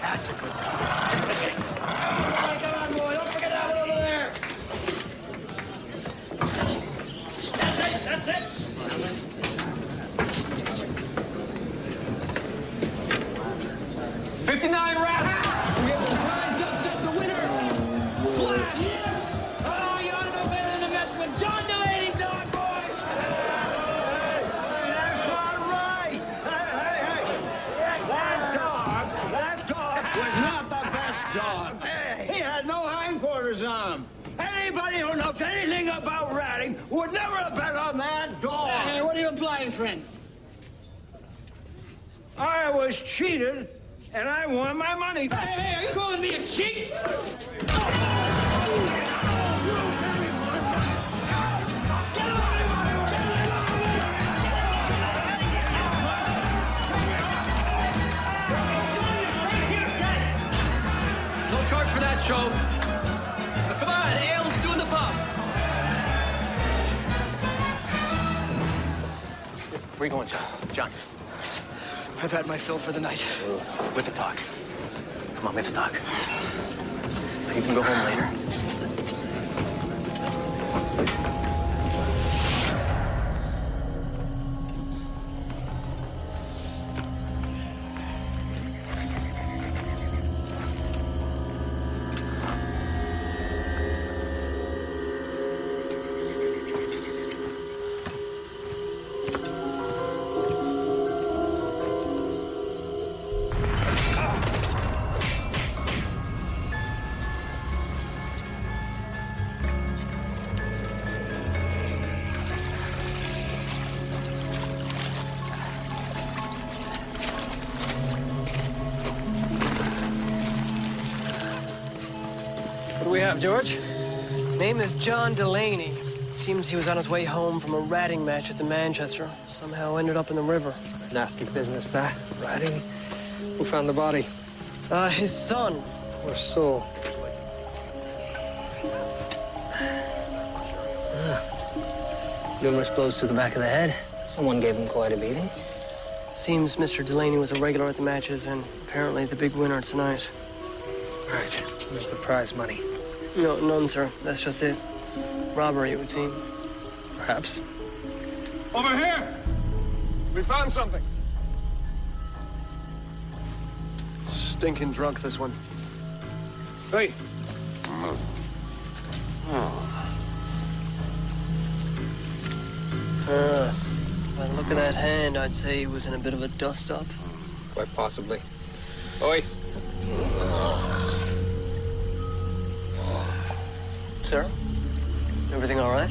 That's a good dog. All right, come on, boy. Don't forget that one over there. That's it. That's it. 59 rats. We have a surprise upset. The winner, Flash. Yes. Oh, you ought to go better than the mess with John Delaney's dog, boys. Hey, that's not right. Hey. Yes, that dog was not the best dog. He had no hindquarters on him. Anybody who knows anything about ratting would never have bet on that dog. Hey, what are you implying, friend? I was cheated, and I won my money. Hey, are you calling me a cheat? No charge for that show. But come on, ale's doing the pub. Where you going, John? John. I've had my fill for the night. We have to talk. Come on, we have to talk. You can go home later. What do we have, George? Name is John Delaney. Seems he was on his way home from a ratting match at the Manchester. Somehow ended up in the river. Nasty business, that. Ratting. Who found the body? His son. Poor soul. Numerous blows to the back of the head. Someone gave him quite a beating. Seems Mr. Delaney was a regular at the matches and apparently the big winner tonight. Right. Where's the prize money? No, none, sir. That's just it. Robbery, it would seem. Perhaps. Over here! We found something. Stinking drunk, this one. Hey. By the look of that hand, I'd say he was in a bit of a dust-up. Quite possibly. Oi. Sir? Everything all right?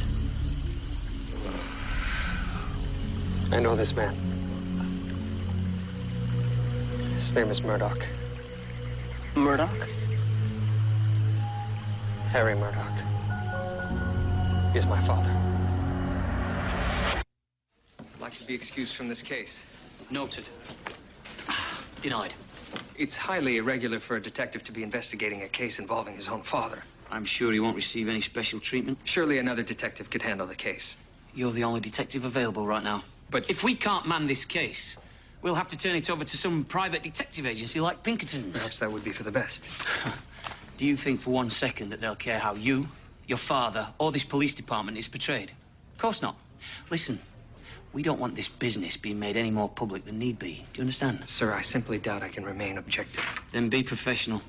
I know this man. His name is Murdoch. Murdoch? Harry Murdoch. He's my father. I'd like to be excused from this case. Noted. Denied. It's highly irregular for a detective to be investigating a case involving his own father. I'm sure he won't receive any special treatment. Surely another detective could handle the case. You're the only detective available right now. But if we can't man this case, we'll have to turn it over to some private detective agency like Pinkerton's. Perhaps that would be for the best. Do you think for 1 second that they'll care how you, your father, or this police department is portrayed? Of course not. Listen, we don't want this business being made any more public than need be. Do you understand? Sir, I simply doubt I can remain objective. Then be professional.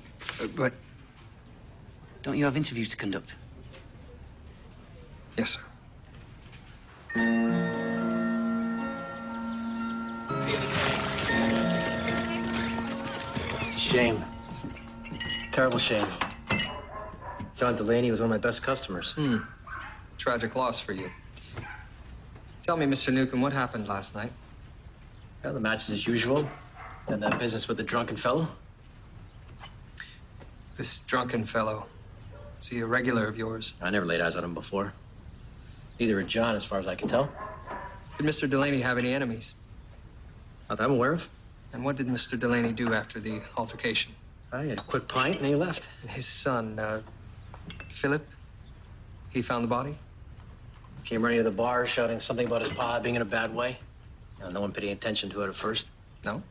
But... Don't you have interviews to conduct? Yes, sir. It's a shame. Terrible shame. John Delaney was one of my best customers. What's tragic loss for you. Tell me, Mr. Newcomb, what happened last night? Well, the match is as usual. And that business with the drunken fellow. This drunken fellow, is he a regular of yours? I never laid eyes on him before. Neither had John, as far as I can tell. Did Mr. Delaney have any enemies? Not that I'm aware of. And what did Mr. Delaney do after the altercation? He had a quick pint and he left. And his son, Philip, he found the body? Came running to the bar shouting something about his pa being in a bad way. No one paid any attention to it at first. No?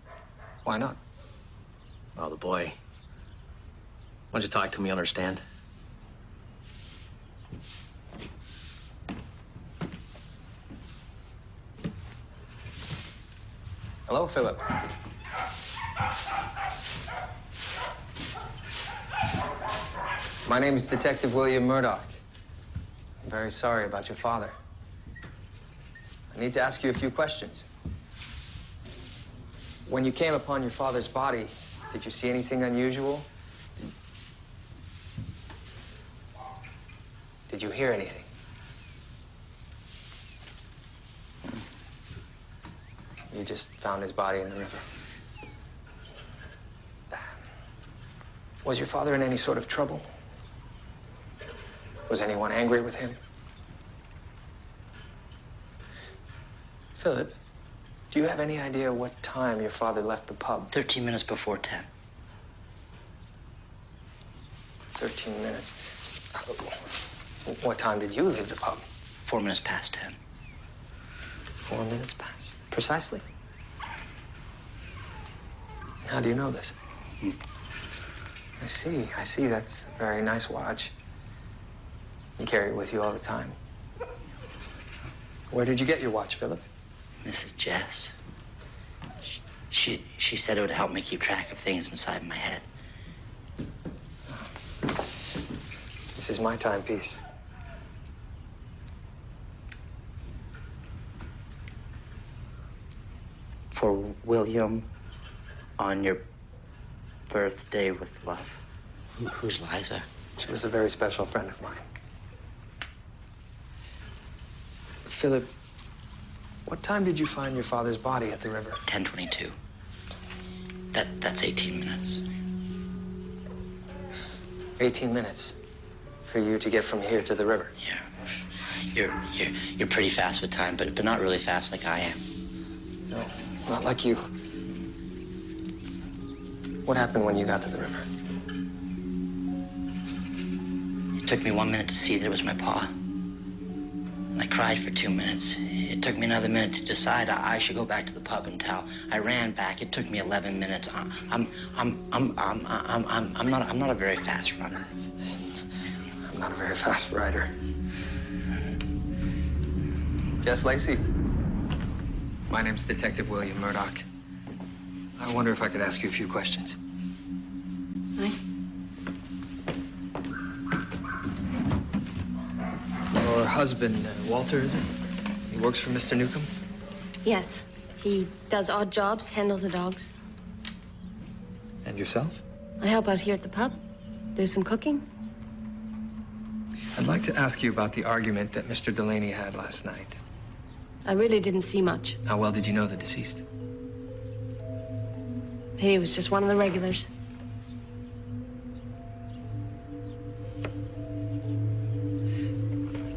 Why not? Oh, the boy. Why don't you talk to me, understand? Hello, Philip. My name's Detective William Μέρντοχ. I'm very sorry about your father. I need to ask you a few questions. When you came upon your father's body, did you see anything unusual? Did you hear anything? You just found his body in the river. Was your father in any sort of trouble? Was anyone angry with him? Philip, do you have any idea what time your father left the pub? 13 minutes before 10. 13 minutes. What time did you leave the pub? 4 minutes past 10. 4 minutes past. Precisely. How do you know this? I see. That's a very nice watch. You carry it with you all the time. Where did you get your watch, Philip? Mrs. Jess. She said it would help me keep track of things inside my head. This is my timepiece. For William, on your birthday with love. Who's Liza? She was a very special friend of mine. Philip, what time did you find your father's body at the river? 10:22. That's 18 minutes. 18 minutes for you to get from here to the river. Yeah. You're pretty fast with time, but not really fast like I am. No, not like you. What happened when you got to the river? It took me 1 minute to see that it was my pa. And I cried for 2 minutes. It took me another minute to decide I should go back to the pub and tell. I ran back. It took me 11 minutes. I'm not a very fast runner. I'm not a very fast rider. Jess Lacey. My name's Detective William Μέρντοχ. I wonder if I could ask you a few questions. Hi. Your husband, Walter, is it? He works for Mr. Newcomb? Yes. He does odd jobs, handles the dogs. And yourself? I help out here at the pub. Do some cooking. I'd like to ask you about the argument that Mr. Delaney had last night. I really didn't see much. How well did you know the deceased? He was just one of the regulars.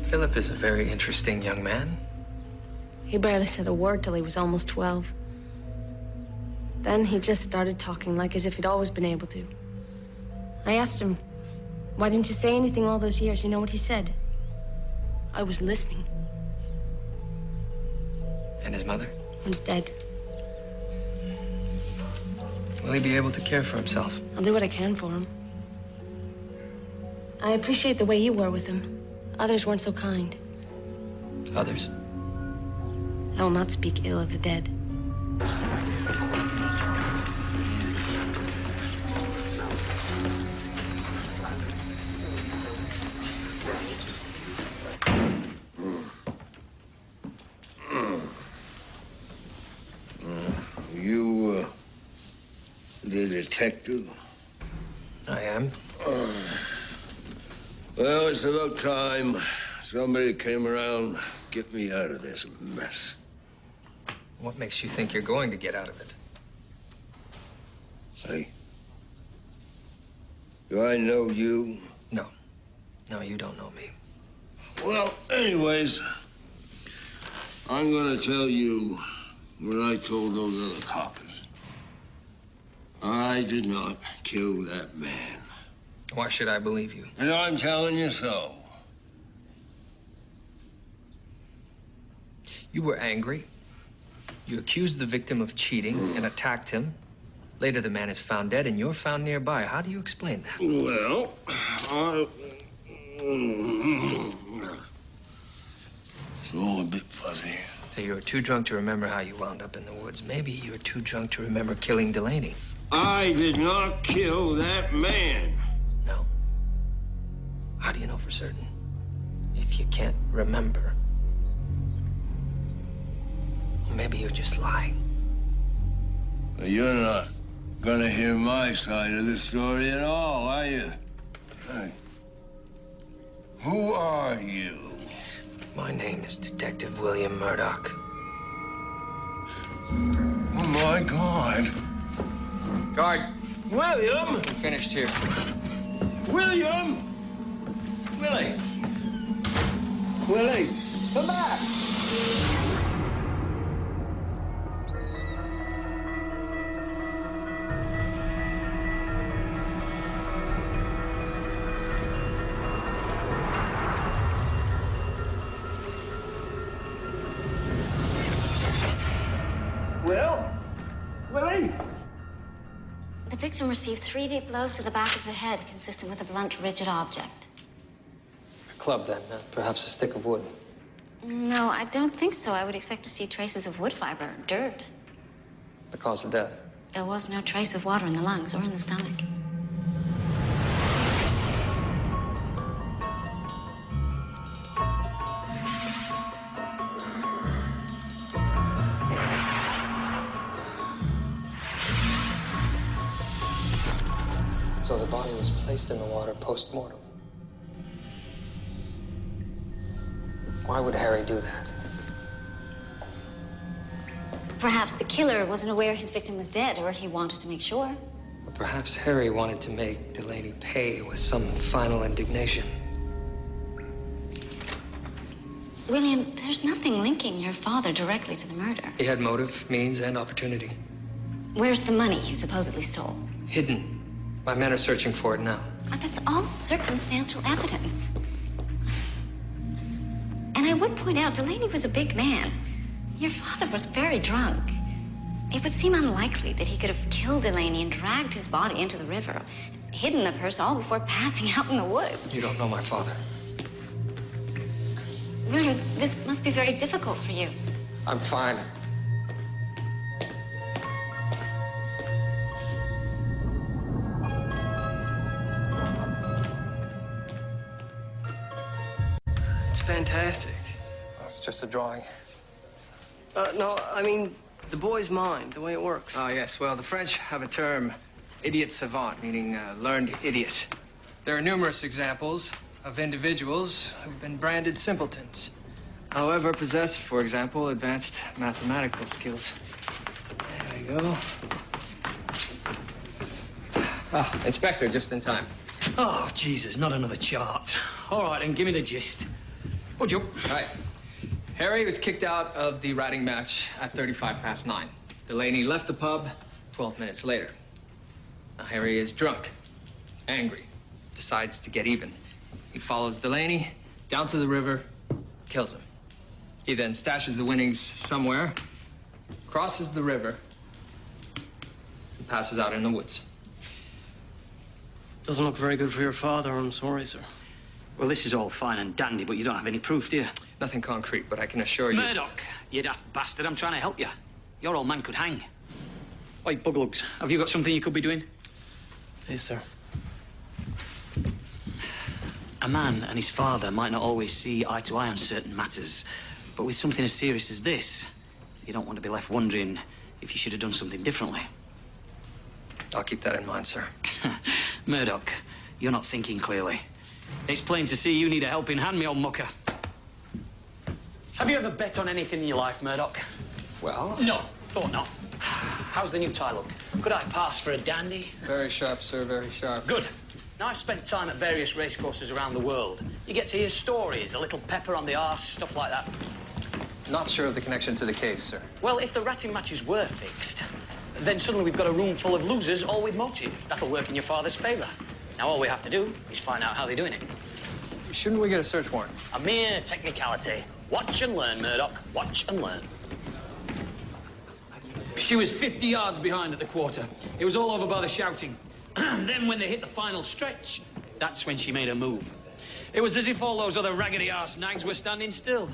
Philip is a very interesting young man. He barely said a word till he was almost 12. Then he just started talking like as if he'd always been able to. I asked him, why didn't you say anything all those years? You know what he said? I was listening. And his mother? He's dead. Will he be able to care for himself? I'll do what I can for him. I appreciate the way you were with him. Others weren't so kind. Others? I will not speak ill of the dead. You, the detective? I am. Well, it's about time. somebody came around, get me out of this mess. What makes you think you're going to get out of it? Hey, do I know you? No. No, you don't know me. Well, anyways, I'm gonna tell you what I told those other coppers. I did not kill that man. Why should I believe you? And I'm telling you so. You were angry. You accused the victim of cheating and attacked him. Later, the man is found dead, and you're found nearby. How do you explain that? Well, it's all a bit fuzzy. So you were too drunk to remember how you wound up in the woods. Maybe you were too drunk to remember killing Delaney. I did not kill that man. No. How do you know for certain? If you can't remember. Maybe you're just lying. You're not gonna hear my side of the story at all, are you? Hey. Who are you? My name is Detective William Murdoch. Oh, my God. Guard, William! we're finished here. William! Willie! Willie! Come back! Willie! The victim received 3 deep blows to the back of the head, consistent with a blunt, rigid object. A club, then. Perhaps a stick of wood. No, I don't think so. I would expect to see traces of wood fiber, dirt. The cause of death. There was no trace of water in the lungs or in the stomach. So the body was placed in the water post-mortem. Why would Harry do that? Perhaps the killer wasn't aware his victim was dead, or he wanted to make sure. Or perhaps Harry wanted to make Delaney pay with some final indignation. William, there's nothing linking your father directly to the murder. He had motive, means, and opportunity. Where's the money he supposedly stole? Hidden. My men are searching for it now. But that's all circumstantial evidence. And I would point out, Delaney was a big man. Your father was very drunk. It would seem unlikely that he could have killed Delaney and dragged his body into the river, hidden the purse all before passing out in the woods. You don't know my father. William, this must be very difficult for you. I'm fine. It's fantastic. It's just a drawing. No, I mean, the boy's mind, the way it works. Oh, yes. Well, the French have a term, idiot savant, meaning learned idiot. There are numerous examples of individuals who've been branded simpletons. However, possess, for example, advanced mathematical skills. There we go. Ah, Inspector, just in time. Oh, Jesus, not another chart. All right, then, give me the gist. What'd you? All right. Harry was kicked out of the riding match at 9:35. Delaney left the pub 12 minutes later. Now, Harry is drunk, angry, decides to get even. He follows Delaney down to the river, kills him. He then stashes the winnings somewhere, crosses the river, and passes out in the woods. Doesn't look very good for your father, I'm sorry, sir. Well, this is all fine and dandy, but you don't have any proof, do you? Nothing concrete, but I can assure you... Murdoch, you daft bastard, I'm trying to help you. Your old man could hang. Wait, Buglugs, have you got something you could be doing? Yes, sir. A man and his father might not always see eye to eye on certain matters, but with something as serious as this, you don't want to be left wondering if you should have done something differently. I'll keep that in mind, sir. Murdoch, you're not thinking clearly. It's plain to see you need a helping hand, me old mucker. Have you ever bet on anything in your life, Murdoch? Well? No, thought not. How's the new tie look? Could I pass for a dandy? Very sharp, sir, very sharp. Good. Now, I've spent time at various racecourses around the world. You get to hear stories, a little pepper on the arse, stuff like that. Not sure of the connection to the case, sir. Well, if the ratting matches were fixed, then suddenly we've got a room full of losers, all with motive. That'll work in your father's favour. Now, all we have to do is find out how they're doing it. Shouldn't we get a search warrant? A mere technicality. Watch and learn, Murdoch. Watch and learn. She was 50 yards behind at the quarter. It was all over by the shouting. Then when they hit the final stretch, that's when she made her move. It was as if all those other raggedy-arse nags were standing still.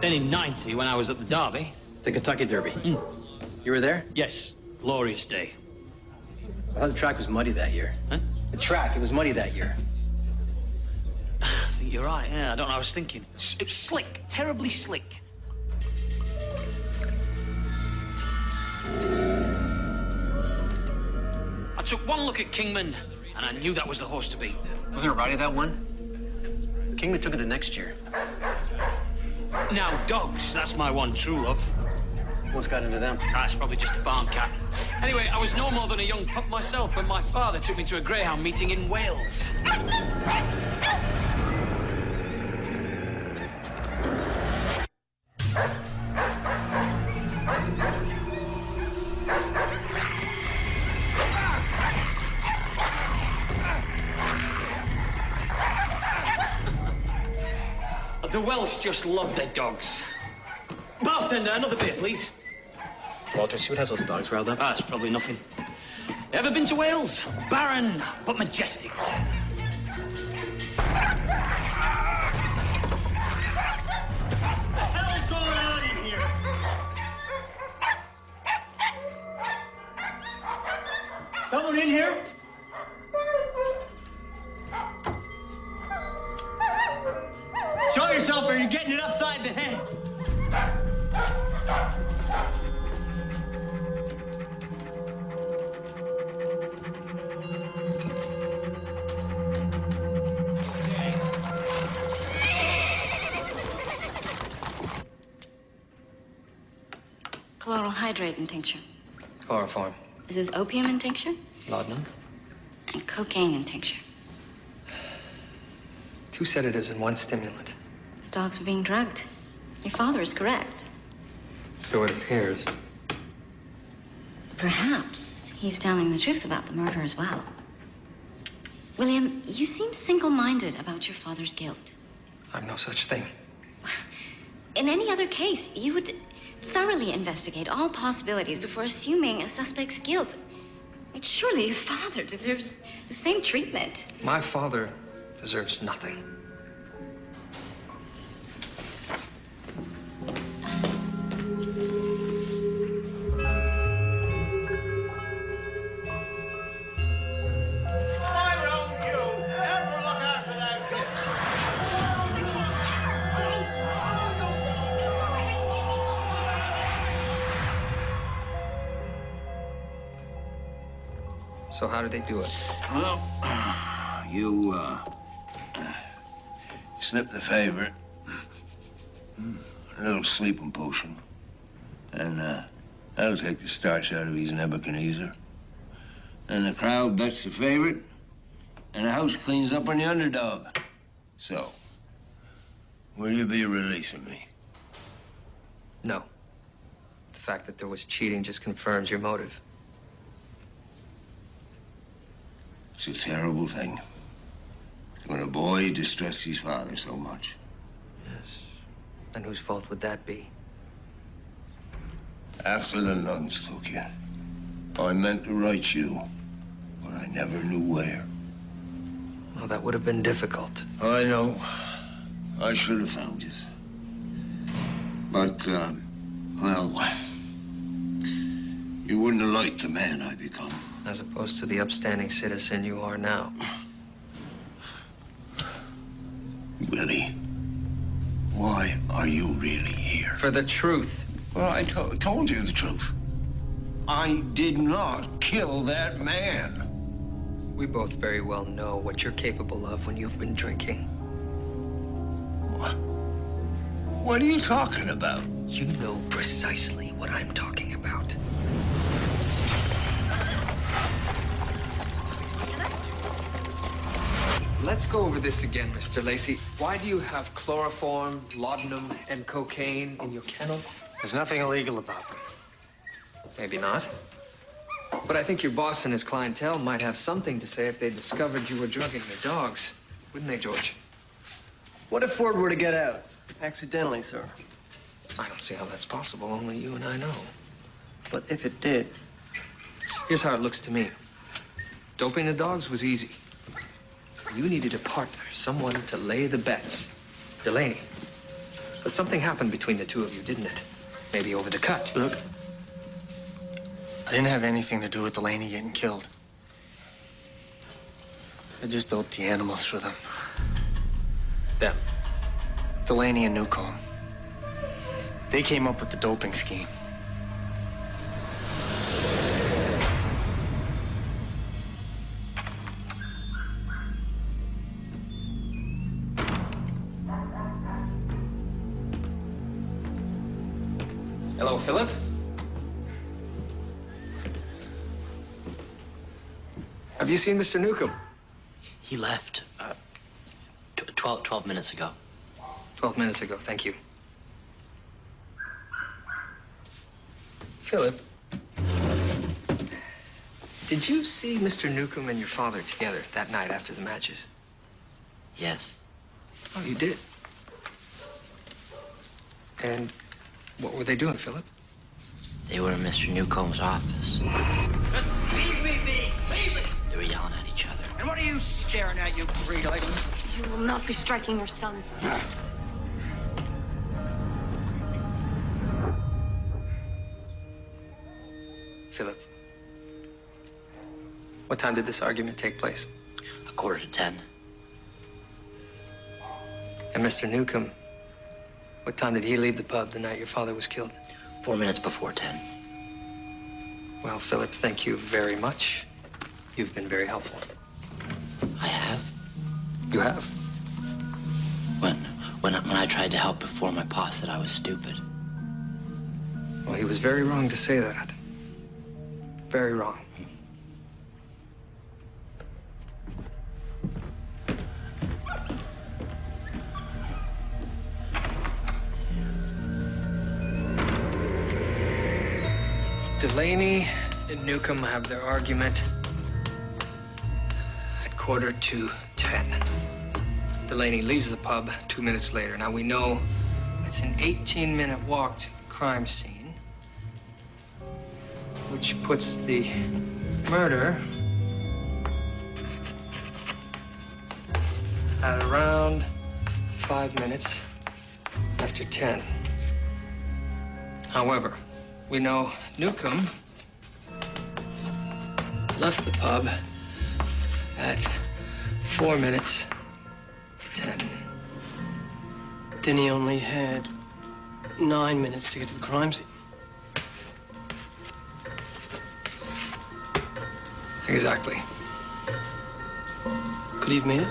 Then in '90, when I was at the Derby... The Kentucky Derby. You were there? Yes. Glorious day. I thought the track was muddy that year. Huh? The track, it was muddy that year. I think you're right, yeah. I don't know what I was thinking. It was slick. Terribly slick. I took one look at Kingman, and I knew that was the horse to beat. Was there a Roddy that won? Kingman took it the next year. Now, dogs, that's my one true love. What's got into them? That's probably just a barn cat. Anyway, I was no more than a young pup myself when my father took me to a greyhound meeting in Wales. The Welsh just love their dogs. Bartender, another beer, please. Walter, see what has those dogs riled up? Ah, it's probably nothing. Ever been to Wales? Barren, but majestic. What the hell's going on in here? Someone in here? Show yourself or you're getting it upside the head. Chloral hydrate in tincture. Chloroform. This is opium in tincture Laudanum. and cocaine in tincture. 2 sedatives and 1 stimulant. The dogs were being drugged. Your father is correct. So it appears. Perhaps he's telling the truth about the murder as well. William, you seem single-minded about your father's guilt. I'm no such thing. In any other case, you would thoroughly investigate all possibilities before assuming a suspect's guilt. Surely your father deserves the same treatment. My father deserves nothing. So how did they do it? Well, you, slipped the favorite. A little sleeping potion. And, that'll take the starch out of his Nebuchadnezzar. And the crowd bets the favorite, and the house cleans up on the underdog. So, will you be releasing me? No. The fact that there was cheating just confirms your motive. It's a terrible thing. When a boy distrusts his father so much. Yes. And whose fault would that be? After the nuns took you, I meant to write you, but I never knew where. Well, that would have been difficult. I know. I should have found you. But, well, you wouldn't have liked the man I become. As opposed to the upstanding citizen you are now. Willie, Why are you really here? For the truth. Well, I told you the truth. I did not kill that man. We both very well know what you're capable of when you've been drinking. What are you talking about? You know precisely what I'm talking about. Let's go over this again, Mr. Lacey. Why do you have chloroform, laudanum, and cocaine in your kennel? There's nothing illegal about them. Maybe not. But I think your boss and his clientele might have something to say if they discovered you were drugging the dogs. Wouldn't they, George? What if word were to get out? Accidentally, sir. I don't see how that's possible. Only you and I know. But if it did? Here's how it looks to me. Doping the dogs was easy. You needed a partner, someone to lay the bets. Delaney. But something happened between the two of you, didn't it? Maybe over the cut. Look, I didn't have anything to do with Delaney getting killed. I just doped the animals for them. Them? Delaney and Newcomb. They came up with the doping scheme. Hello, Philip? Have you seen Mr. Newcomb? He left 12 minutes ago. 12 minutes ago, thank you. Philip, did you see Mr. Newcomb and your father together that night after the matches? Yes. Oh, you did? And what were they doing, Philip? They were in Mr. Newcomb's office. Just leave me be! Leave me! They were yelling at each other. And what are you staring at, you greed item? You will not be striking your son. Philip, what time did this argument take place? 9:45. And Mr. Newcomb, what time did he leave the pub the night your father was killed? 4 minutes before 10. Well, Philip, thank you very much. You've been very helpful. I have? You have? When I tried to help before, my pa said I was stupid. Well, he was very wrong to say that. Very wrong. Delaney and Newcomb have their argument at 9:45. Delaney leaves the pub 2 minutes later. Now, we know it's an 18-minute walk to the crime scene, which puts the murder at around 5 minutes after 10. However, we know Newcomb left the pub at 4 minutes to 10. Then he only had 9 minutes to get to the crime scene. Exactly. Could he have made it?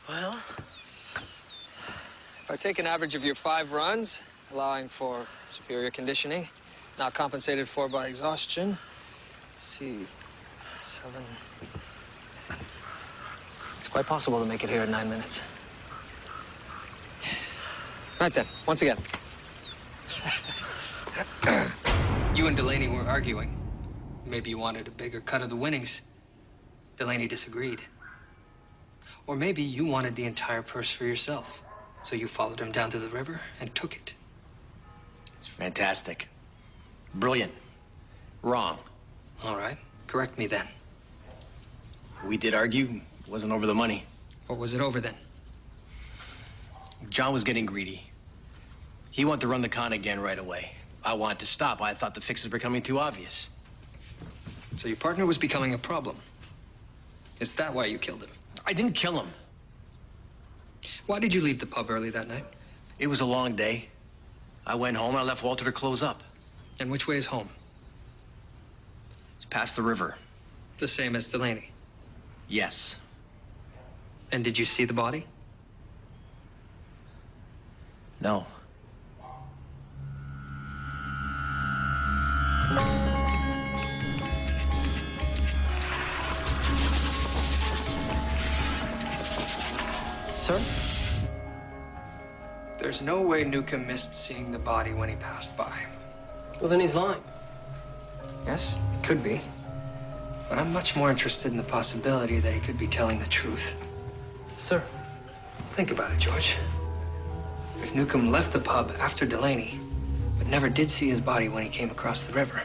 Well, if I take an average of your 5 runs, allowing for superior conditioning, not compensated for by exhaustion, let's see, 7. It's quite possible to make it here in 9 minutes. Right then, once again. You and Delaney were arguing. Maybe you wanted a bigger cut of the winnings. Delaney disagreed. Or maybe you wanted the entire purse for yourself. So you followed him down to the river and took it. It's fantastic. Brilliant. Wrong. All right. Correct me then. We did argue. It wasn't over the money. What was it over then? John was getting greedy. He wanted to run the con again right away. I wanted to stop. I thought the fixes were becoming too obvious. So your partner was becoming a problem. Is that why you killed him? I didn't kill him. Why did you leave the pub early that night? It was a long day. I went home and I left Walter to close up. And which way is home? It's past the river. The same as Delaney? Yes. And did you see the body? No. Sir? There's no way Newcomb missed seeing the body when he passed by. Well, then he's lying. Yes, it could be. But I'm much more interested in the possibility that he could be telling the truth. Sir. Think about it, George. If Newcomb left the pub after Delaney, but never did see his body when he came across the river.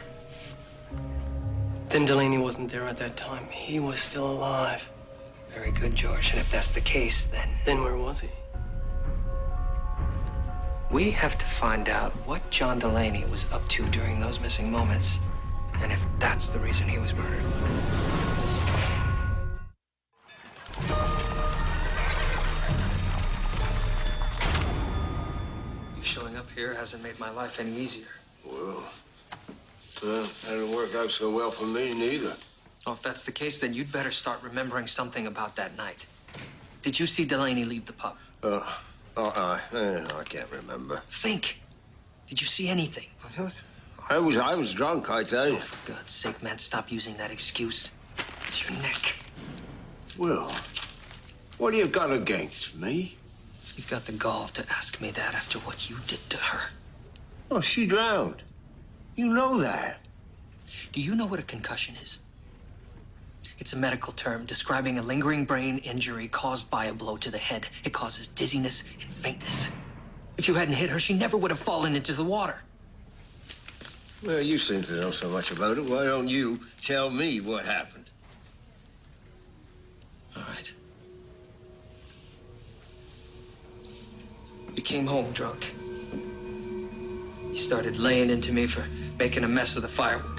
Then Delaney wasn't there at that time. He was still alive. Very good, George. And if that's the case, then... Then where was he? We have to find out what John Delaney was up to during those missing moments, and if that's the reason he was murdered. You showing up here hasn't made my life any easier. Well, that didn't work out so well for me, neither. Well, if that's the case, then you'd better start remembering something about that night. Did you see Delaney leave the pub? I can't remember. Think. Did you see anything? I was drunk, I tell you. Oh, for God's sake, man, stop using that excuse. It's your neck. Well, what do you got against me? You've got the gall to ask me that after what you did to her. Oh, she drowned. You know that. Do you know what a concussion is? It's a medical term describing a lingering brain injury caused by a blow to the head. It causes dizziness and faintness. If you hadn't hit her, she never would have fallen into the water. Well, you seem to know so much about it. Why don't you tell me what happened? All right. You came home drunk. You started laying into me for making a mess of the firewood.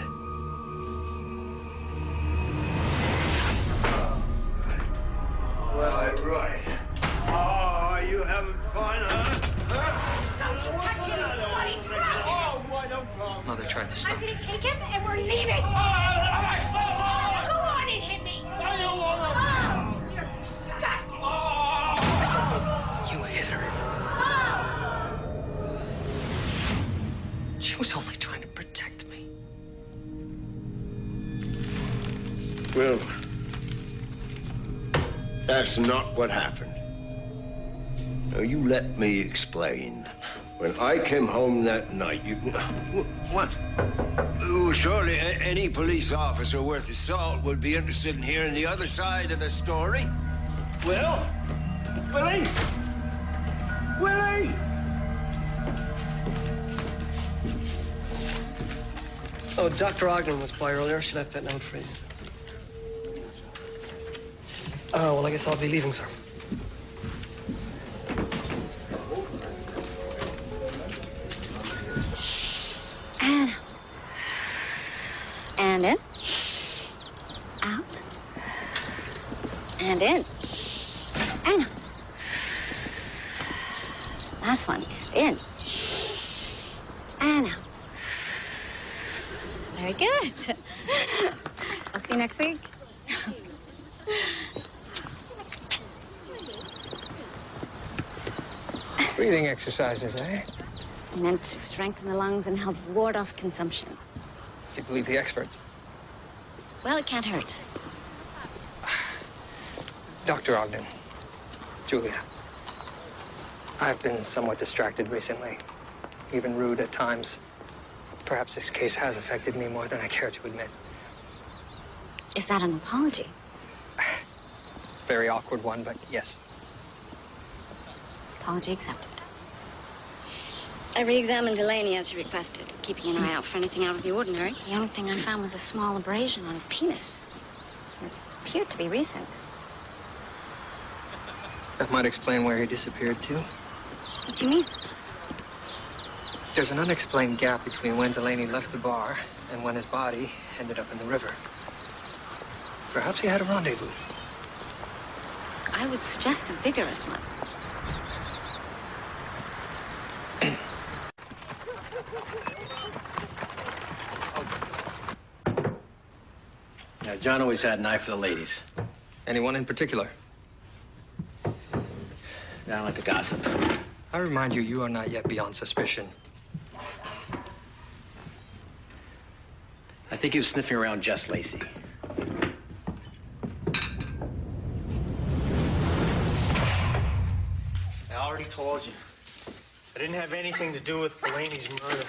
Right. Oh, you having fun, huh? Don't you touch him, bloody drunk! Oh, why don't come? Mother tried to stop. I'm gonna take him and we're leaving! Go on and hit me! Oh, you're disgusting! You hit her. She was only trying to protect me. Well, that's not what happened. Now, you let me explain. When I came home that night, you... What? Oh, surely any police officer worth his salt would be interested in hearing the other side of the story. Well, Willie? Willie? Oh, Dr. Ogden was by earlier. She left that note for you. Oh, well, I guess I'll be leaving, sir. And out. And in. Out. And in. And out. Last one. In. And out. Very good. I'll see you next week. Breathing exercises, eh? It's meant to strengthen the lungs and help ward off consumption. You believe the experts? Well, it can't hurt. Dr. Ogden, Julia, I've been somewhat distracted recently, even rude at times. Perhaps this case has affected me more than I care to admit. Is that an apology? Very awkward one, but yes. Apology accepted. I re-examined Delaney as you requested, keeping an eye out for anything out of the ordinary. The only thing I found was a small abrasion on his penis. It appeared to be recent. That might explain where he disappeared to. What do you mean? There's an unexplained gap between when Delaney left the bar and when his body ended up in the river. Perhaps he had a rendezvous. I would suggest a vigorous one. Yeah, John always had an eye for the ladies. Anyone in particular? I don't like to gossip. I remind you, you are not yet beyond suspicion. I think he was sniffing around Jess Lacey. I already told you. I didn't have anything to do with Delaney's murder.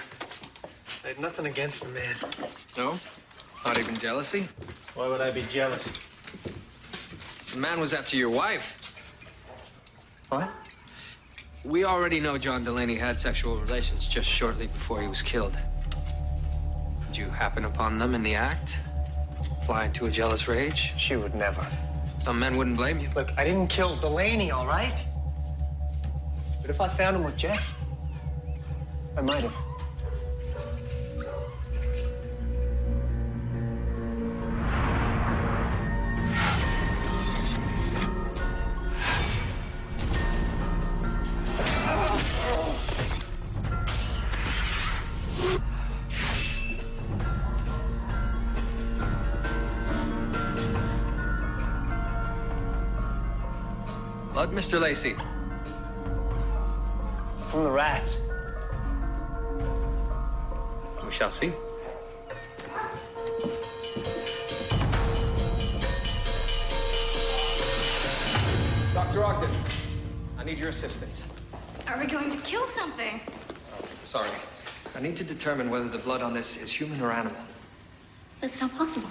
I had nothing against the man. No? Not even jealousy? Why would I be jealous? The man was after your wife. What? We already know John Delaney had sexual relations just shortly before he was killed. Did you happen upon them in the act? Fly into a jealous rage? She would never. Some men wouldn't blame you. Look, I didn't kill Delaney, all right? But if I found him with Jess, I might have. Blood, Mr. Lacey? From the rats. We shall see. Dr. Ogden, I need your assistance. Are we going to kill something? Sorry. I need to determine whether the blood on this is human or animal. That's not possible.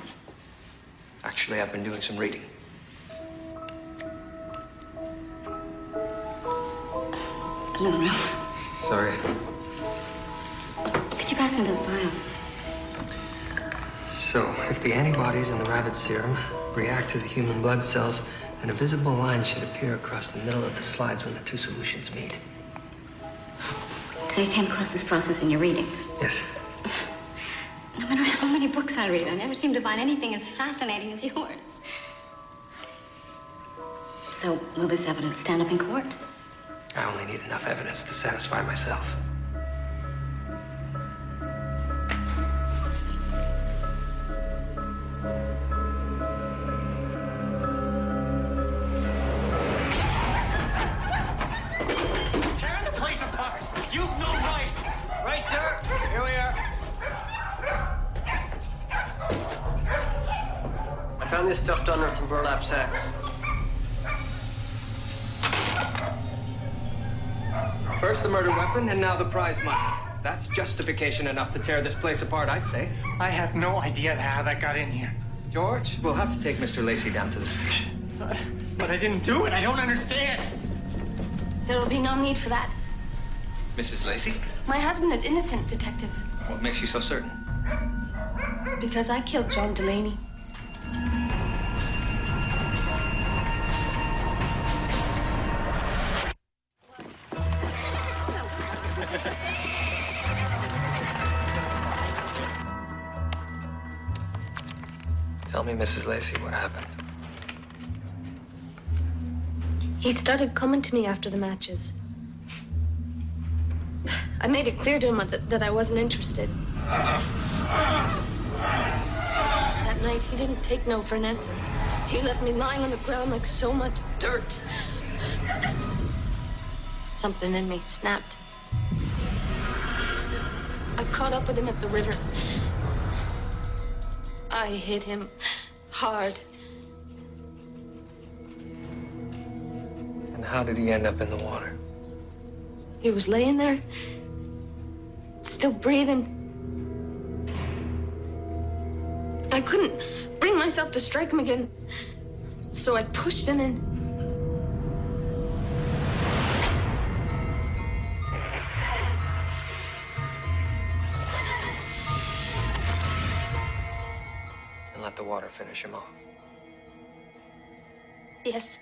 Actually, I've been doing some reading. Another room. Sorry. Could you pass me those vials? So, if the antibodies in the rabbit serum react to the human blood cells, then a visible line should appear across the middle of the slides when the two solutions meet. So you came across this process in your readings? Yes. No matter how many books I read, I never seem to find anything as fascinating as yours. So, will this evidence stand up in court? I only need enough evidence to satisfy myself. Tearing the place apart! You've no right! Right, sir? Here we are. I found this stuffed under some burlap sacks. First the murder weapon, and now the prize money. That's justification enough to tear this place apart, I'd say. I have no idea how that got in here. George, we'll have to take Mr. Lacey down to the station. But I didn't do it. I don't understand. There will be no need for that. Mrs. Lacey? My husband is innocent, Detective. What makes you so certain? Because I killed John Delaney. Tell me, Mrs. Lacey, what happened? He started coming to me after the matches. I made it clear to him that I wasn't interested. That night, he didn't take no for an answer. He left me lying on the ground like so much dirt. Something in me snapped. I caught up with him at the river. I hit him hard. And how did he end up in the water? He was laying there, still breathing. I couldn't bring myself to strike him again, so I pushed him in. And let the water finish him off. Yes.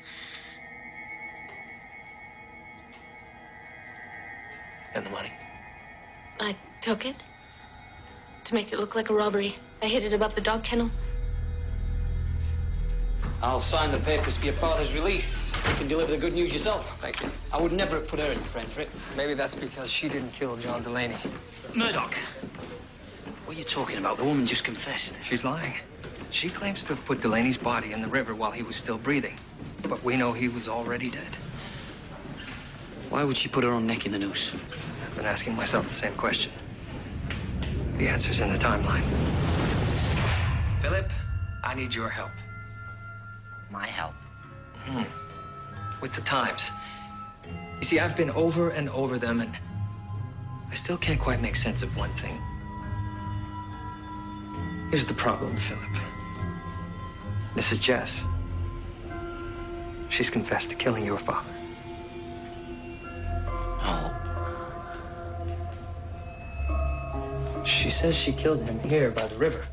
And the money? I took it to make it look like a robbery. I hid it above the dog kennel. I'll sign the papers for your father's release. You can deliver the good news yourself. Thank you. I would never have put her in the frame for it. Maybe that's because she didn't kill John Delaney. Murdoch, what are you talking about? The woman just confessed. She's lying. She claims to have put Delaney's body in the river while he was still breathing. But we know he was already dead. Why would she put her own neck in the noose? I've been asking myself the same question. The answer's in the timeline. Philip, I need your help. My help? With the times. You see, I've been over and over them, and I still can't quite make sense of one thing. Here's the problem, Philip. Mrs. Jess. She's confessed to killing your father. Oh. She says she killed him here by the river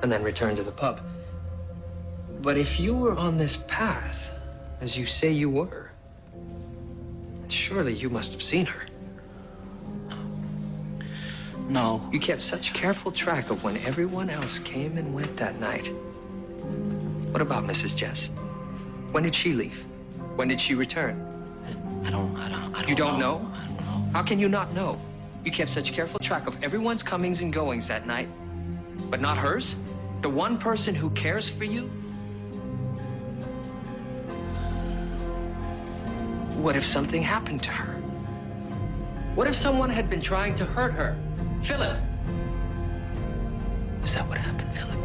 and then returned to the pub. But if you were on this path, as you say you were, surely you must have seen her. No. You kept such careful track of when everyone else came and went that night. What about Mrs. Jess? When did she leave? When did she return? I don't You don't know? I don't know. How can you not know? You kept such careful track of everyone's comings and goings that night, but not hers? The one person who cares for you? What if something happened to her? What if someone had been trying to hurt her? Philip! Is that what happened, Philip?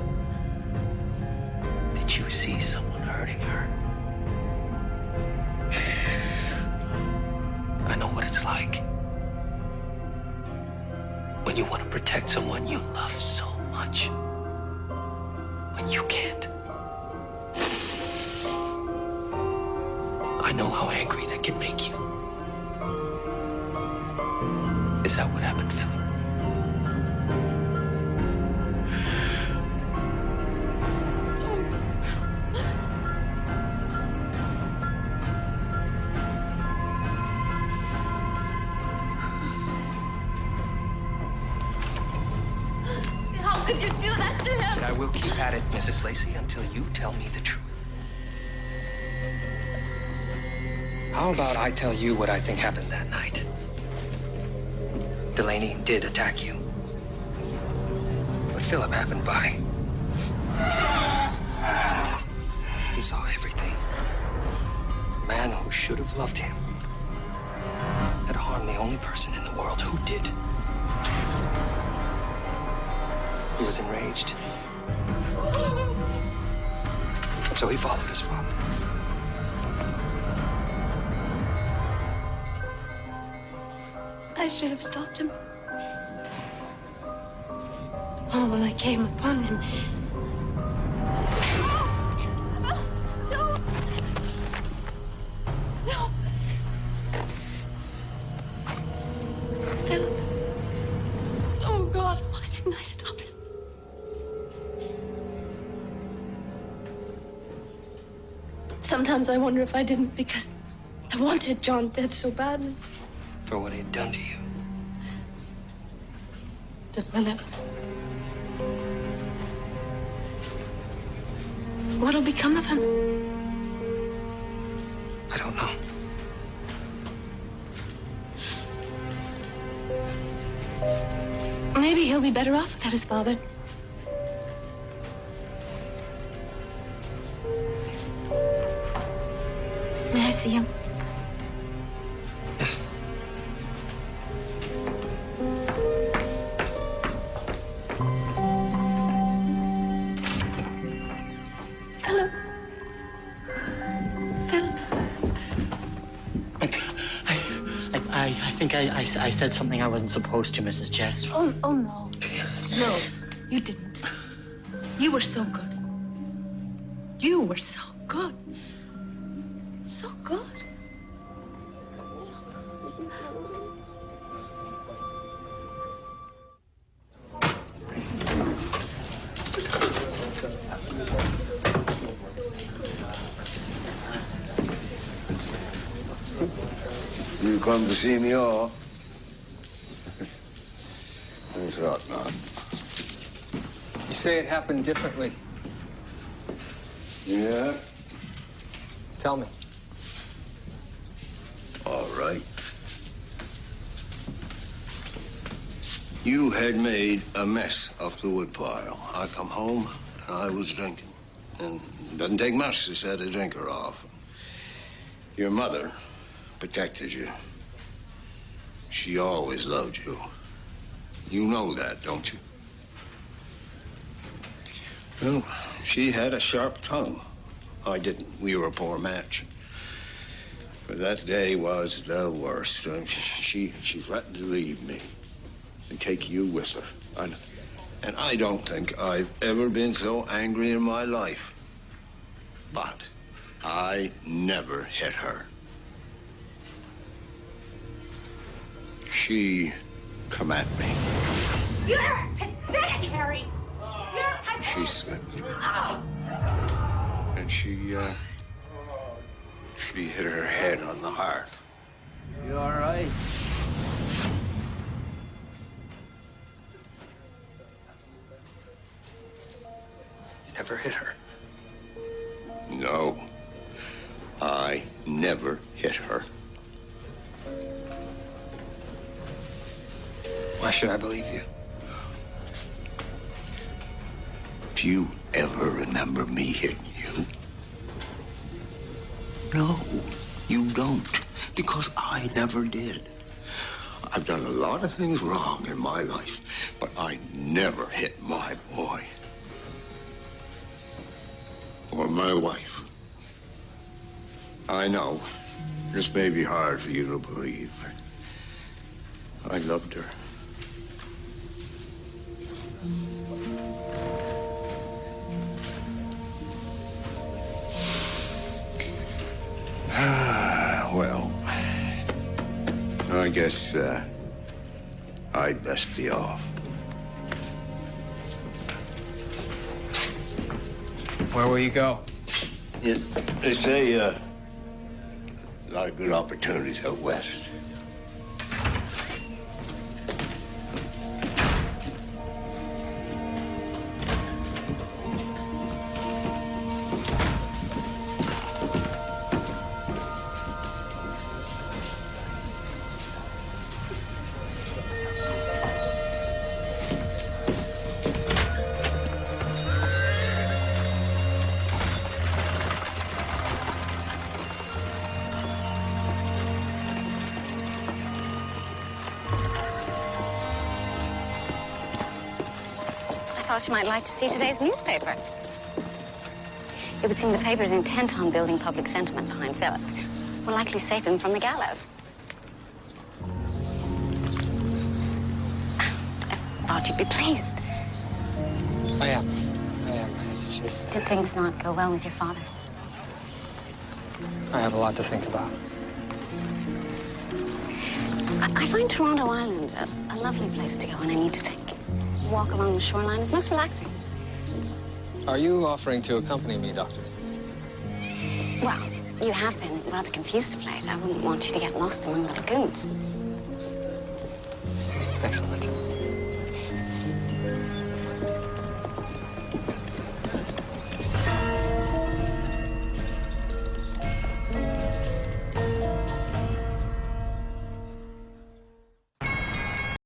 Did you see someone hurting her? I know what it's like. When you want to protect someone you love so much. When you can't. I know how angry that can make you. Is that what happened, Philip? How could you do that to him? And I will keep at it, Mrs. Lacey, until you tell me the truth. How about I tell you what I think happened that night? Delaney did attack you. But Philip happened by. He saw everything. A man who should have loved him had harmed the only person in the world who did. He was enraged. So he followed his father. I should have stopped him. Oh, when I came upon him. No! No! Philip. Oh, God, why didn't I stop him? Sometimes I wonder if I didn't because I wanted John dead so badly. For what he had done to you. To Philip. What'll become of him? I don't know. Maybe he'll be better off without his father. May I see him? Yes. Philip. Philip. I think I said something I wasn't supposed to, Mrs. Jess. Oh, no. No, you didn't. You were so good. You were so good. So good. So good. You come to see me off? I thought not. You say it happened differently. Yeah? Tell me. All right. You had made a mess of the woodpile. I come home, and I was drinking. And it doesn't take much to set a drinker off. Your mother protected you. She always loved you. You know that, don't you? Well, she had a sharp tongue. I didn't. We were a poor match. But that day was the worst. She threatened to leave me and take you with her. And I don't think I've ever been so angry in my life. But I never hit her. She come at me. You're pathetic, Harry. You're pathetic. She slipped. And she hit her head on the hearth. You all right? You never hit her. No. I never hit her. Why should I believe you? Do you ever remember me hitting you? No, you don't, because I never did. I've done a lot of things wrong in my life, but I never hit my boy. Or my wife. I know, this may be hard for you to believe, but I loved her. Well, I guess I'd best be off. Where will you go? Yeah, they say a lot of good opportunities out west. I thought you might like to see today's newspaper. It would seem the paper is intent on building public sentiment behind Philip. Will likely save him from the gallows. I thought you'd be pleased. I am. It's just... Did things not go well with your father? I have a lot to think about. I find Toronto Island a lovely place to go when I need to think. Walk along the shoreline is most relaxing. Are you offering to accompany me, Doctor? Well, you have been rather confused of late. I wouldn't want you to get lost among the lagoons. Excellent.